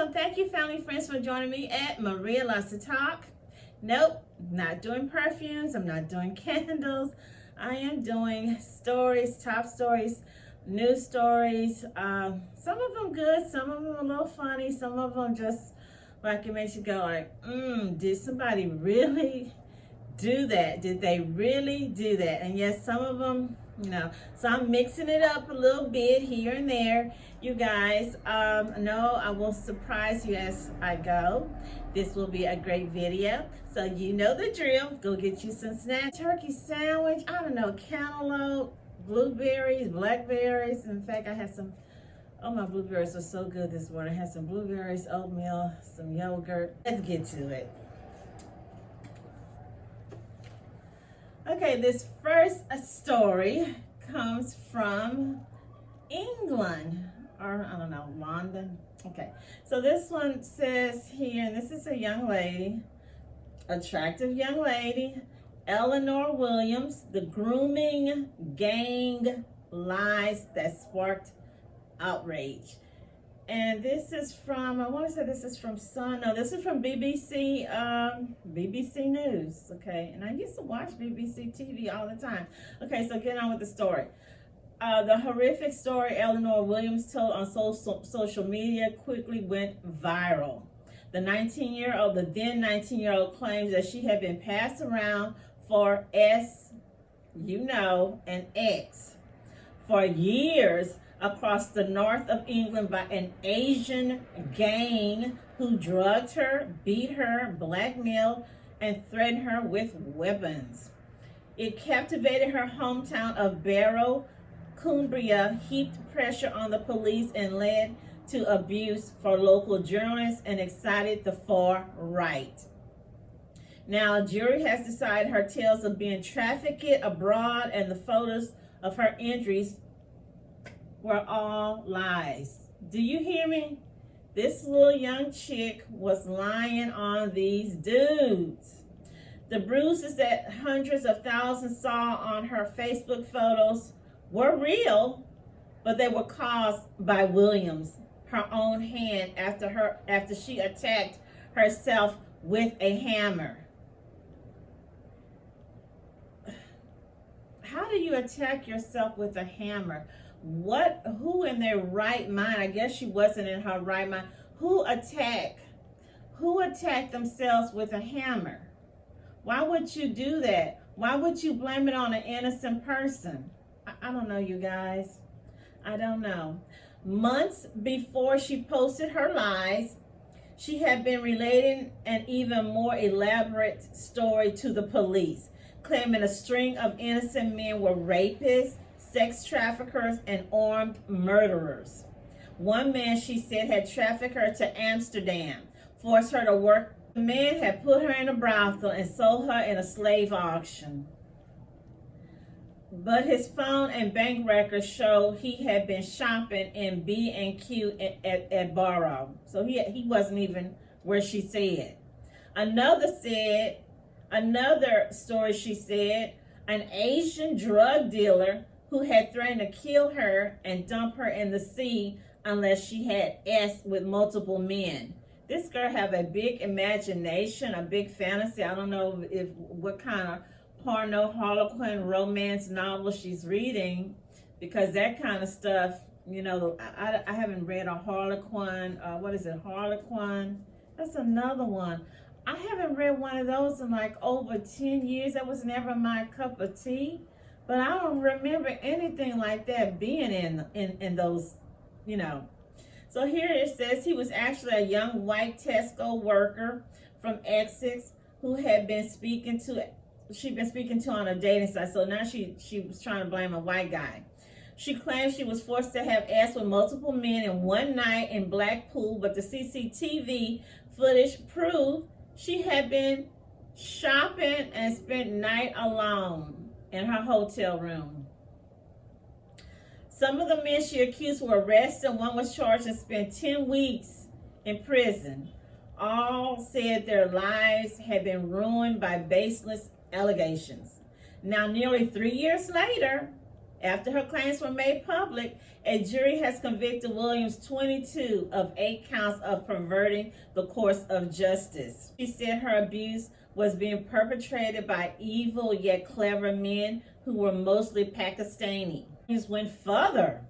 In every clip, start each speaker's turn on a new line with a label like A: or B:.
A: So thank you, family friends, for joining me at Maria Loves to Talk. Nope, not doing perfumes. I'm not doing candles. I am doing stories, top stories, news stories. Some of them good, some of them a little funny, some of them just like it makes you go like, did somebody really do that? Did they really do that? And yes, some of them, so I'm mixing it up a little bit here and there, you guys. No, I will surprise you as I go. This will be a great video, so you know the drill. Go get you some snacks, turkey sandwich, I don't know, cantaloupe, blueberries, blackberries. In fact, I had some, oh, my blueberries were so good this morning. I had some blueberries, oatmeal, some yogurt. Let's get to it. Okay, this first story comes from England, or I don't know, London. Okay, so this one says here, and this is a young lady, attractive young lady, Eleanor Williams, the grooming gang lies that sparked outrage. And this is from, I want to say this is from Sun. No, this is from BBC, BBC News. Okay, and I used to watch BBC TV all the time. Okay, so get on with the story. The horrific story Eleanor Williams told on social media quickly went viral. The then 19-year-old claims that she had been passed around for an ex for years across the north of England by an Asian gang who drugged her, beat her, blackmailed, and threatened her with weapons. It captivated her hometown of Barrow, Cumbria, heaped pressure on the police, and led to abuse for local journalists and excited the far right. Now, a jury has decided her tales of being trafficked abroad and the photos of her injuries were all lies. Do you hear me? This little young chick was lying on these dudes. The bruises that hundreds of thousands saw on her Facebook photos were real, but they were caused by Williams, her own hand, after she attacked herself with a hammer. How do you attack yourself with a hammer? Who in their right mind? I guess she wasn't in her right mind. Who attacked themselves with a hammer? Why would you do that? Why would you blame it on an innocent person? I don't know, you guys. I don't know. Months before she posted her lies, she had been relating an even more elaborate story to the police, claiming a string of innocent men were rapists, sex traffickers, and armed murderers. One man, she said, had trafficked her to Amsterdam, forced her to work. The man had put her in a brothel and sold her in a slave auction. But his phone and bank records show he had been shopping in B&Q at Barrow. So he wasn't even where she said. Another story, she said, an Asian drug dealer who had threatened to kill her and dump her in the sea unless she had S with multiple men. This girl have a big imagination, a big fantasy. I don't know what kind of porno, harlequin, romance novel she's reading, because that kind of stuff, I haven't read a harlequin. What is it, Harlequin? That's another one. I haven't read one of those in like over 10 years. That was never my cup of tea. But I don't remember anything like that being in those, So here it says he was actually a young white Tesco worker from Essex who had been she'd been speaking to on a dating site. So now she was trying to blame a white guy. She claimed she was forced to have sex with multiple men in one night in Blackpool, but the CCTV footage proved she had been shopping and spent night alone in her hotel room. Some of the men she accused were arrested. One was charged and spent 10 weeks in prison. All said their lives had been ruined by baseless allegations. Now, nearly 3 years later, After her claims were made public, a jury has convicted Williams 22 of 8 counts of perverting the course of justice. She said her abuse was being perpetrated by evil yet clever men who were mostly Pakistani. Williams went further.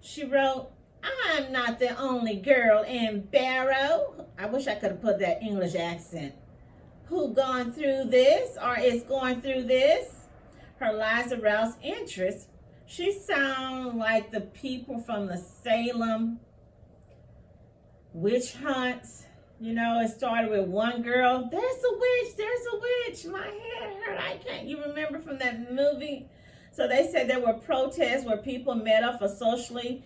A: She wrote, "I'm not the only girl in Barrow," I wish I could have put that English accent, "who gone through this or is going through this." Her lies aroused interest. She sounds like the people from the Salem witch hunts. You know, it started with one girl, "There's a witch, there's a witch, my head hurt, I can't." You remember from that movie? So they said there were protests where people met up for socially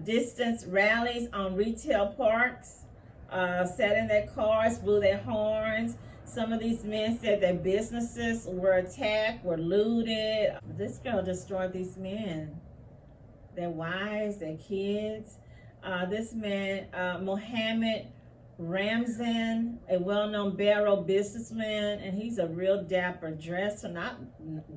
A: distanced rallies on retail parks, sat in their cars, blew their horns. Some of these men said their businesses were attacked, were looted. This girl destroyed these men, their wives, their kids. This man, Mohammed Ramzan, a well-known Barrow businessman, and he's a real dapper dresser, not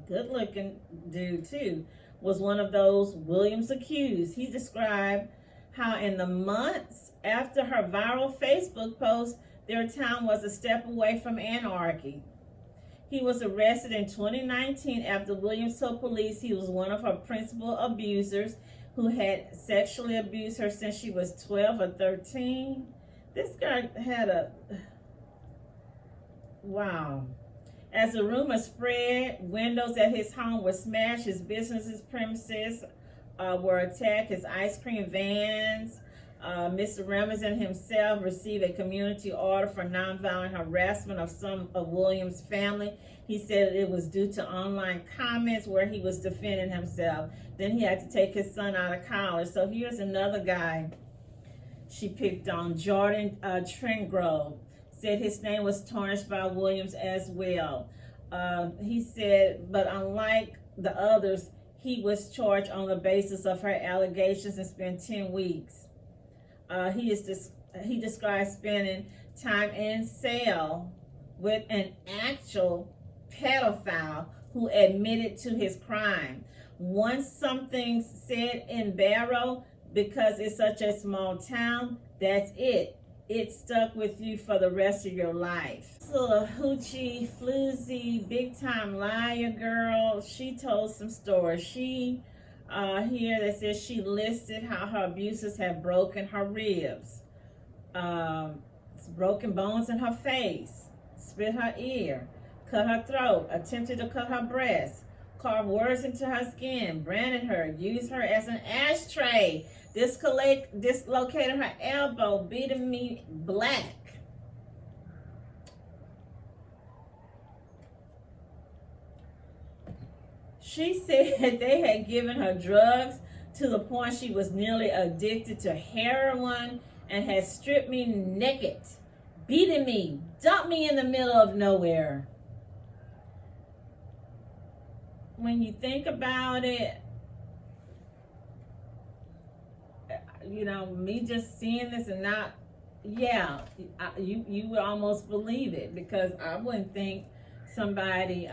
A: good-looking dude too, was one of those Williams accused. He described how in the months after her viral Facebook post, their town was a step away from anarchy. He was arrested in 2019 after Williams told police he was one of her principal abusers who had sexually abused her since she was 12 or 13. This guy had a, wow. As the rumor spread, windows at his home were smashed, his business's premises were attacked, his ice cream vans. Mr. Ramazan himself received a community order for nonviolent harassment of some of Williams' family. He said it was due to online comments where he was defending himself. Then he had to take his son out of college. So here's another guy she picked on, Jordan Trengrove. Said his name was tarnished by Williams as well. He said, but unlike the others, he was charged on the basis of her allegations and spent 10 weeks. He described spending time in cell with an actual pedophile who admitted to his crime. Once something's said in Barrow, because it's such a small town, that's it. It stuck with you for the rest of your life. So a hoochie, floozy, big time liar girl, she told some stories. She here that says she listed how her abusers had broken her ribs, broken bones in her face, split her ear, cut her throat, attempted to cut her breast, carved words into her skin, branded her, used her as an ashtray, dislocated her elbow, beating me black. She said they had given her drugs to the point she was nearly addicted to heroin and had stripped me naked, beating me, dumped me in the middle of nowhere. When you think about it, you know, me just seeing this and not, yeah, you would almost believe it, because I wouldn't think somebody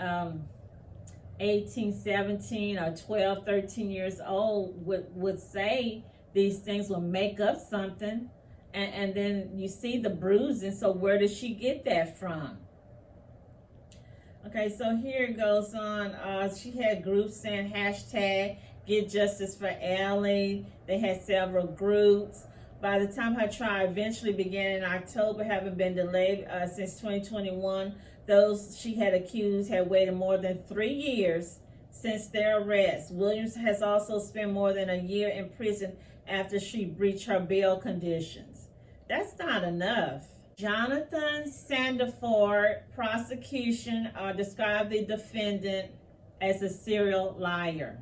A: 18, 17, or 12, 13 years old would say these things, will make up something, and then you see the bruising. So where did she get that from? Okay, so here it goes on. She had groups saying hashtag Get Justice for Ellie. They had several groups. By the time her trial eventually began in October, having been delayed since 2021, those she had accused had waited more than 3 years since their arrest. Williams has also spent more than a year in prison after she breached her bail conditions. That's not enough. Jonathan Sandiford, prosecution, described the defendant as a serial liar.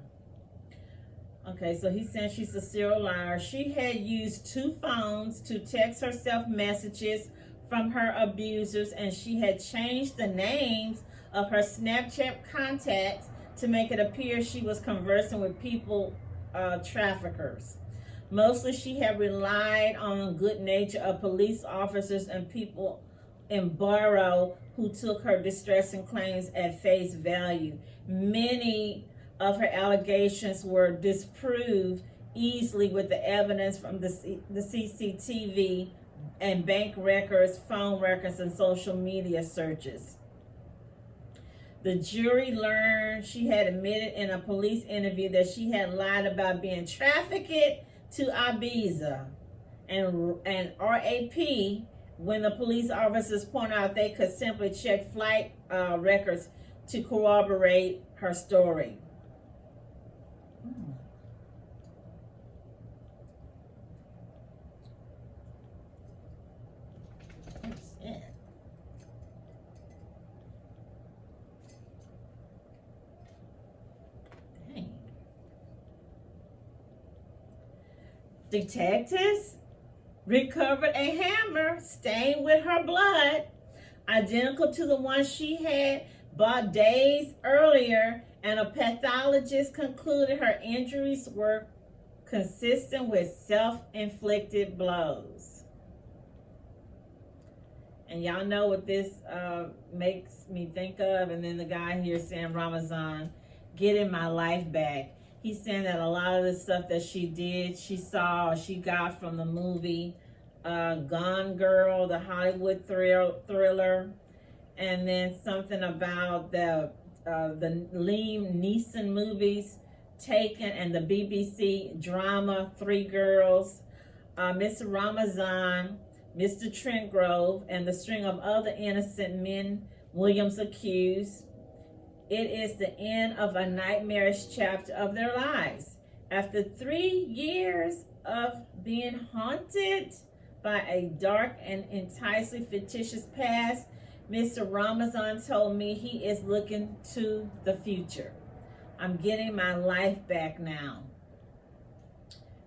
A: Okay, so he's saying she's a serial liar. She had used 2 phones to text herself messages from her abusers, and she had changed the names of her Snapchat contacts to make it appear she was conversing with people traffickers. Mostly she had relied on good nature of police officers and people in Barrow who took her distressing claims at face value. Many of her allegations were disproved easily with the evidence from the CCTV and bank records, phone records, and social media searches. The jury learned she had admitted in a police interview that she had lied about being trafficked to Ibiza and RAP when the police officers point out they could simply check flight records to corroborate her story. Detectives recovered a hammer stained with her blood, identical to the one she had bought days earlier, and a pathologist concluded her injuries were consistent with self-inflicted blows. And y'all know what this makes me think of. And then the guy here saying, Ramazan, getting my life back. He's saying that a lot of the stuff that she did, she saw, or she got from the movie Gone Girl, the Hollywood thriller, and then something about the Liam Neeson movies, Taken, and the BBC drama Three Girls, Mr. Ramazan, Mr. Trentgrove, and the string of other innocent men Williams accused. It is the end of a nightmarish chapter of their lives. After 3 years of being haunted by a dark and enticing fictitious past, Mr. Ramazan told me he is looking to the future. I'm getting my life back now.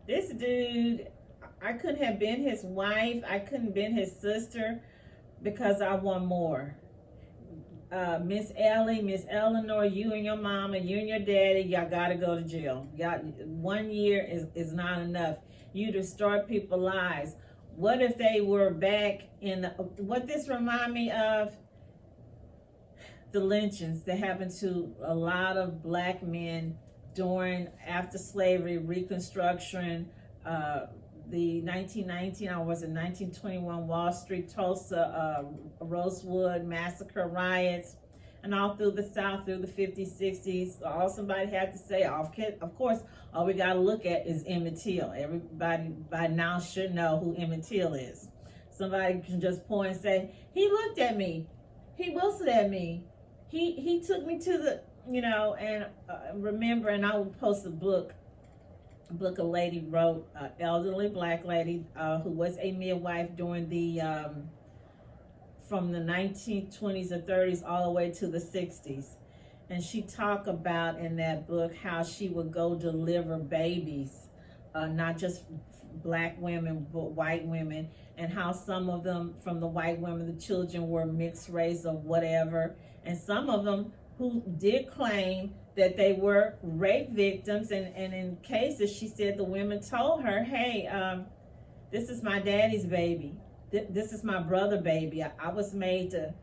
A: This dude, I couldn't have been his wife. I couldn't have been his sister because I want more. Miss Ellie, Miss Eleanor, you and your mama, you and your daddy, y'all gotta go to jail. 1 year is not enough. You destroy people's lives. What if they were back in what this remind me of? The lynchings that happened to a lot of black men after slavery, Reconstruction, the 1919, or was it 1921 Wall Street, Tulsa, Rosewood Massacre riots, and all through the South, through the 50s, 60s. All somebody had to say, of course, all we got to look at is Emmett Till. Everybody by now should know who Emmett Till is. Somebody can just point and say, he looked at me, he whistled at me, he took me to the, and remember, and I will post a book a lady wrote, elderly black lady who was a midwife during the from the 1920s or 30s all the way to the 60s, and she talked about in that book how she would go deliver babies, not just black women but white women, and how some of them from the white women, the children were mixed race or whatever, and some of them who did claim that they were rape victims, and in cases, she said the women told her, hey, this is my daddy's baby. This is my brother baby. I was made to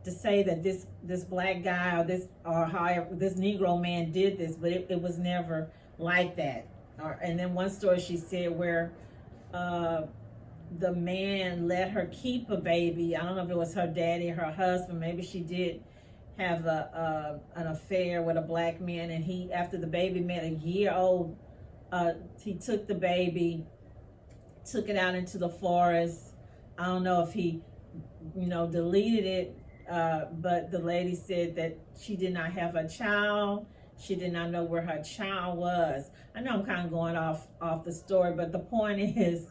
A: say that this black guy or however this Negro man did this, but it was never like that. And then one story she said where the man let her keep a baby. I don't know if it was her daddy or her husband. Maybe she did have an affair with a black man, and he, after the baby met a year old, he took the baby, took it out into the forest. I don't know if he, deleted it, but the lady said that she did not have a child. She did not know where her child was. I know I'm kind of going off the story, but the point is,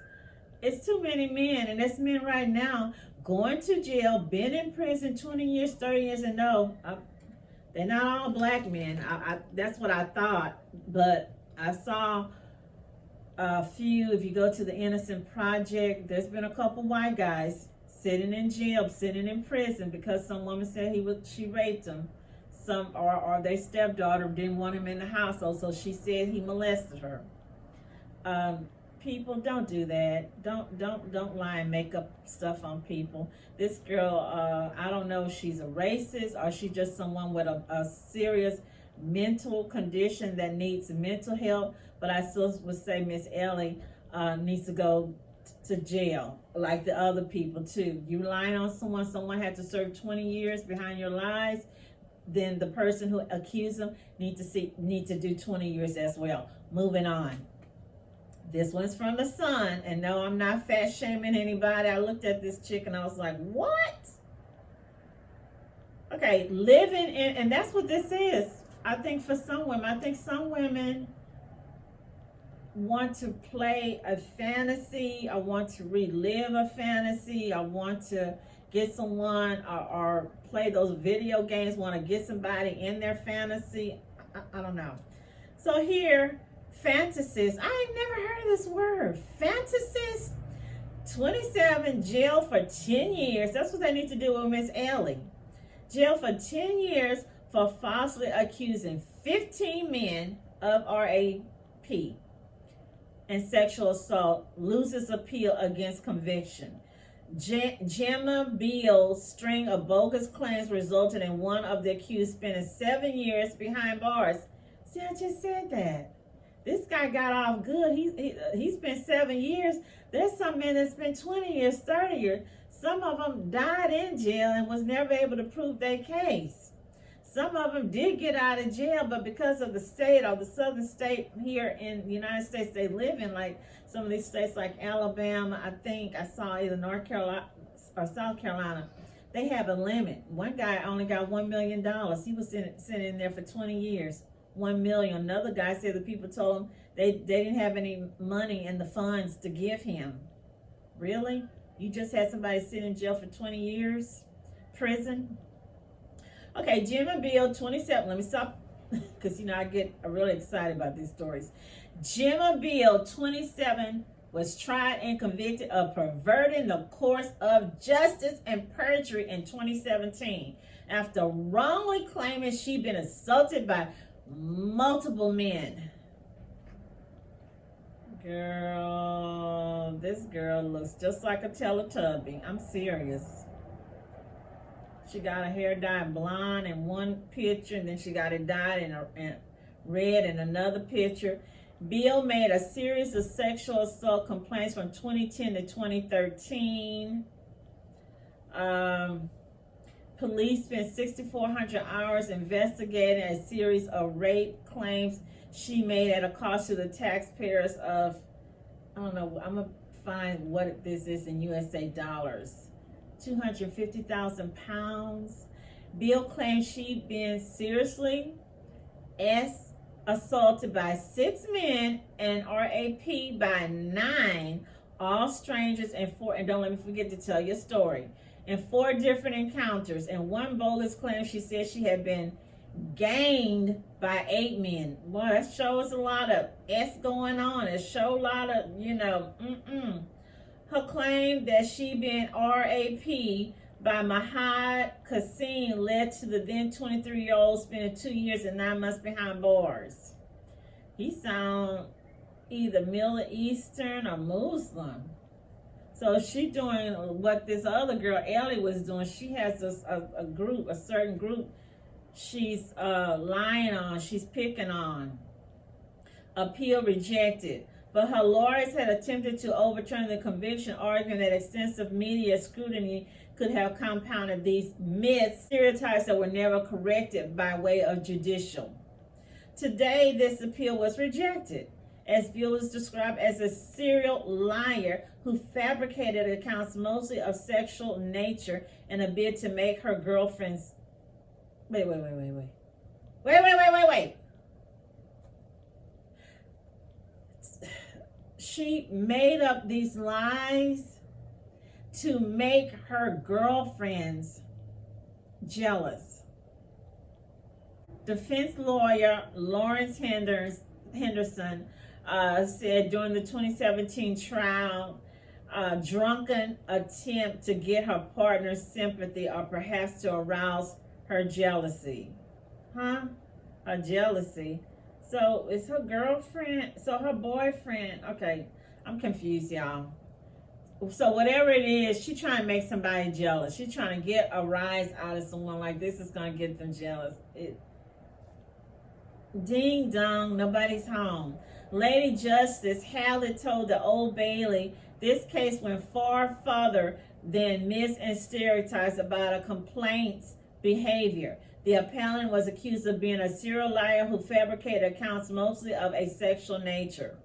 A: it's too many men, and there's men right now going to jail, been in prison 20 years, 30 years, and no, they're not all black men. That's what I thought, but I saw a few. If you go to the Innocent Project, there's been a couple white guys sitting in jail, sitting in prison because some woman said she raped him. Some or their stepdaughter didn't want him in the household, so she said he molested her. People, don't do that. Don't lie and make up stuff on people. This girl, I don't know if she's a racist or she's just someone with a serious mental condition that needs mental help, but I still would say Miss Ellie needs to go to jail like the other people too. You lying on someone had to serve 20 years behind your lies, then the person who accused them need to do 20 years as well. Moving on. This one's from the Sun, and no, I'm not fat shaming anybody. I looked at this chick and I was like, what? Okay, living in, and that's what this is. I think for some women, want to play a fantasy. I want to relive a fantasy. I want to get someone or play those video games, want to get somebody in their fantasy. I don't know. So here, fantasists. I ain't never heard of this word. Fantasists, 27, jail for 10 years. That's what they need to do with Miss Ellie. Jail for 10 years for falsely accusing 15 men of RAP and sexual assault, loses appeal against conviction. Jemma Beale's string of bogus claims resulted in one of the accused spending 7 years behind bars. See, I just said that. This guy got off good. He spent 7 years. There's some men that spent 20 years, 30 years. Some of them died in jail and was never able to prove their case. Some of them did get out of jail, but because of the state or the southern state here in the United States they live in, like some of these states like Alabama, I think I saw either North Carolina or South Carolina, they have a limit. One guy only got $1 million. He was sitting in there for 20 years. 1 million. Another guy said the people told him they didn't have any money in the funds to give him. Really? You just had somebody sit in jail for 20 years? Prison? Okay, Jemma Beale, 27. Let me stop because, I get really excited about these stories. Jemma Beale, 27, was tried and convicted of perverting the course of justice and perjury in 2017 after wrongly claiming she'd been assaulted by multiple men. Girl, this girl looks just like a Teletubby. I'm serious. She got her hair dyed blonde in one picture, and then she got it dyed in red in another picture. Beale made a series of sexual assault complaints from 2010 to 2013. Police spent 6,400 hours investigating a series of rape claims she made at a cost to the taxpayers of, I don't know, I'm going to find what this is in USA dollars, 250,000 pounds. Beale claimed she'd been seriously assaulted by 6 men and RAP by 9, all strangers, and don't let me forget to tell your story. In 4 different encounters. In one bogus claim, she said she had been gained by 8 men. Boy, that shows a lot of S going on. It shows a lot of, Her claim that she'd been RAP by Mahad Kassim led to the then 23-year-old spending 2 years and 9 months behind bars. He sounds either Middle Eastern or Muslim. So she doing what this other girl, Ellie, was doing. She has a group, a certain group she's lying on, she's picking on. Appeal rejected. But her lawyers had attempted to overturn the conviction, arguing that extensive media scrutiny could have compounded these myths, stereotypes that were never corrected by way of judicial. Today, this appeal was rejected, as Beale was described as a serial liar who fabricated accounts mostly of sexual nature in a bid to make her girlfriends... Wait. She made up these lies to make her girlfriends jealous. Defense lawyer Lawrence Henderson said during the 2017 trial, drunken attempt to get her partner's sympathy or perhaps to arouse her jealousy. Her jealousy. So is her girlfriend, so her boyfriend, okay, I'm confused, y'all. So whatever it is, she's trying to make somebody jealous. She's trying to get a rise out of someone, like this is going to get them jealous. Ding dong, nobody's home. Lady Justice Hallett told the Old Bailey this case went far further than myths and stereotypes about a complaint's behavior. The appellant was accused of being a serial liar who fabricated accounts mostly of a sexual nature.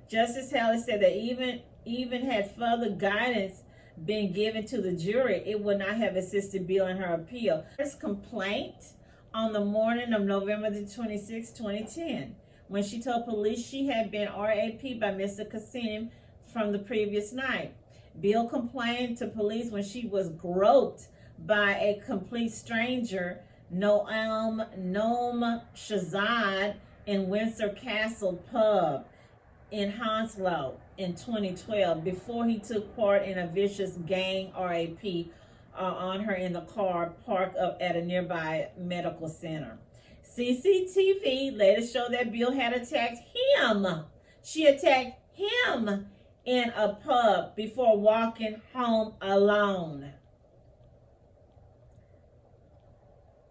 A: Justice Hallett said that even had further guidance been given to the jury, it would not have assisted Beale in her appeal. First complaint on the morning of November the 26th, 2010, when she told police she had been RAP'd by Mr. Kassim from the previous night. Beale complained to police when she was groped by a complete stranger, Noam Shazad, in Windsor Castle Pub in Hounslow in 2012, before he took part in a vicious gang RAP on her in the car parked up at a nearby medical center. CCTV later showed that Beale had attacked him. She attacked him in a pub before walking home alone.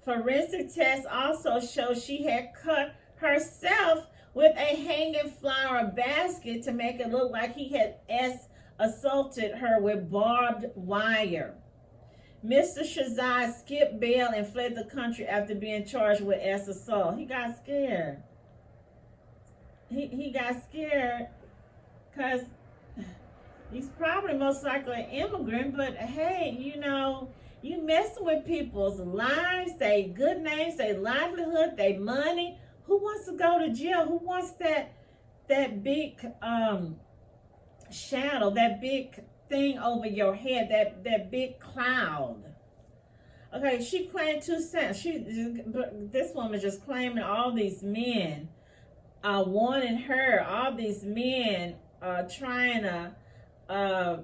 A: Forensic tests also show she had cut herself with a hanging flower basket to make it look like he had assaulted her with barbed wire. Mr. Shazad skipped bail and fled the country after being charged with assault. He got scared. He got scared because he's probably most likely an immigrant, but hey, you know, you messing with people's lives, their good names, their livelihood, their money. Who wants to go to jail? Who wants that big shadow, that big thing over your head, that big cloud? Okay, she claimed 2 cents. This woman just claiming all these men wanting her, all these men trying to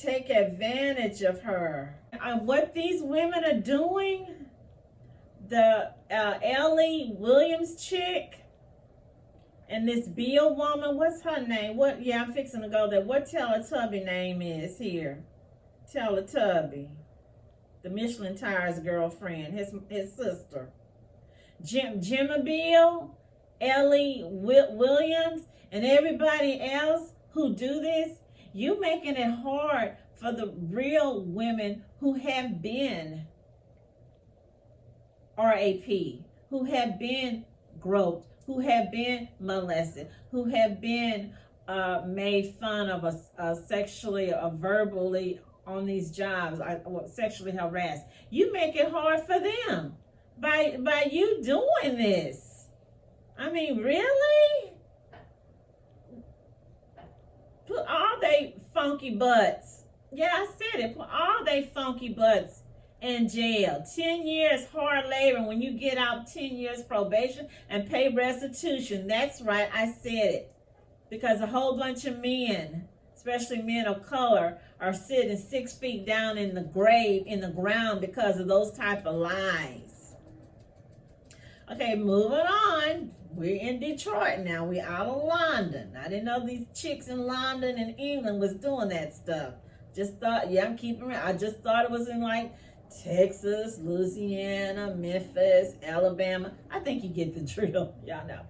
A: take advantage of her. What these women are doing, the Eleanor Williams chick and this Beale woman, what's her name? I'm fixing to go there. What Teletubby name is here? Teletubby. The Michelin Tires girlfriend, his sister. Jemma Beale, Eleanor Williams, and everybody else who do this, you making it hard for the real women who have been RAP, who have been groped, who have been molested, who have been made fun of sexually or verbally on these jobs, sexually harassed. You make it hard for them by you doing this. I mean, really? Put all they funky butts. Yeah, I said it. Put all they funky butts in jail. 10 years hard labor. When you get out, 10 years probation and pay restitution. That's right, I said it. Because a whole bunch of men, especially men of color, are sitting 6 feet down in the grave, in the ground, because of those type of lies. Okay, moving on. We're in Detroit now. We're out of London. I didn't know these chicks in London and England was doing that stuff. Just thought, yeah, I'm keeping it. I just thought it was in like Texas, Louisiana, Memphis, Alabama. I think you get the drill. Y'all know.